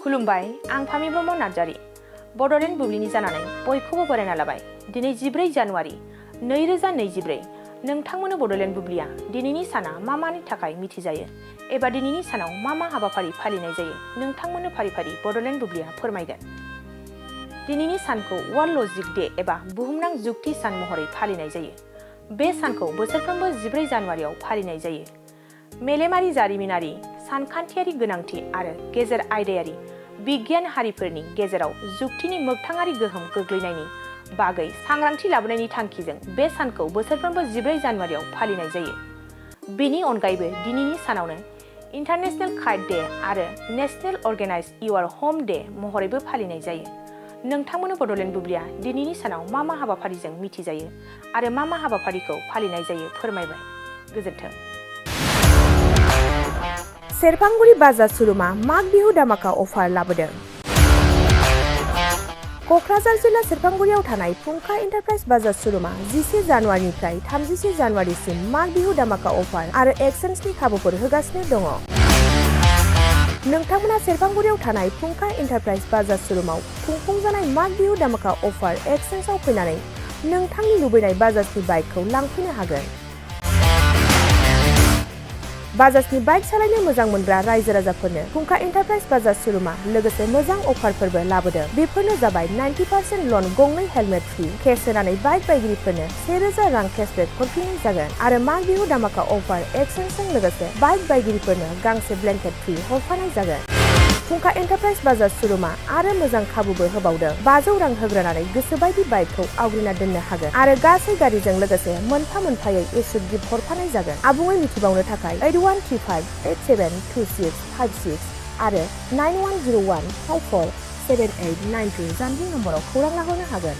खुलुमबाय आं फामि ब्रह्म नार्जारी बड'लेण्ड बुब्लिनि जानानै बयखौबो बरायना लाबाय। दिनै 14 जानुवारि 2024 नोंथांमोननो बड'लेण्ड बुब्लिया दिनैनि साना मा मानि थाखाय मिथिजायो एबा दिनैनि सानाव मा हाबाफारि फालिनाय जायो नोंथांमोननो फारि फारि बड'लेण्ड बुब्लिया फोरमायगोन। दिनैनि सानखौ वर्ल्ड लजिक डे एबा बुहुमनां जुक्ति सान महरै फालिनाय जायो। बे सानखौ बोसोरफ्रोमबो 14 जानुवारियाव फालिनाय जायो। मेलेमारि जारिमिनारि सानखान्थियारि गोनांथि आरो गेजेर आयदायारि बिगियान हारिफोरनि गेजेराव जुक्तिनि मोगथाङारि गोहोम गोग्लैनायनि बागै सांग्रांथि लाबोनायनि थांखिजों बे सानखौ बोसोरफ्रोमबो 14 जानुवारियाव फालिनाय जायो। बेनि अनगायैबो दिनैनि सानावनो इन्टारनेशनेल काइट डे आरो नेशनेल अर्गेनाइज इउर होम डे महरैबो फालिनाय जायो। नोंथांमोननो बड'लेण्ड बुब्लिया दिनैनि सानाव मा हाबाफारिजों मिथिजायो आरो मा हाबाफारिखौ फालिनाय जायो फोरमायबाय। गोजोन्थों। सेरफांगुरि बाजार श'रुमा माग बिहु दामाका अफार लाबोदों। क'क्राझार जिल्ला सेरफांगुरियाव थानाय फुंखा एन्टारप्राइज बाजार श'रुमा 14 जानुवारिनिफ्राय 31 जानुवारिसिम माग बिहु दामाका अफार आरो एक्सचेन्जनि खाबुफोर होगासिनो दङ। नोंथांमोना सेरफांगुरियाव थानाय फुंखा एन्टारप्राइज बाजार श'रुमाव खुंफुंजानाय माग बिहु दामाका अफार एक्सचेन्जआव फैनानै नोंथांनि लुबैनाय बाजाजनि बाइकखौ लांफैनो हागोन। बाजाजनि बाइक सालायनो मोजां मोनग्रा रायजो राजाफोरनो फुंखा एन्टारप्राइज बाजार श'रुमा लोगोसे मोजां अफारफोरबो लाबोदों। बेफोरनो जाबाय 90% लन, गंनै हेलमेट फ्रि, केस होनानै बाइक बायगिरिफोरनो 1000 रां केसबेक हरफिननाय जागोन आरो माग बिहु दामाका अफार एक्सचेन्जजों लोगोसे बाइक बायगिरिफोरनो गांसे ब्लेंकेट फ्रि हरफानाय जागोन। फुंखा एन्टारप्राइज बाजार श'रुमा आरो मोजां खाबुबो होबावदों। 500 रां होग्रोनानै गोसोबायदि बाइकखौ आवग्रिना दोननो हागोन आरो गासै गारिजों लोगोसे मोनफा मोनफायै इस्युट गिफ्ट हरफानाय जागोन। आबुङै मिथिबावनो थाखाय 8135872656 आरो 9101547892 जानबुं नम्बराव खौरां लाहरनो हागोन।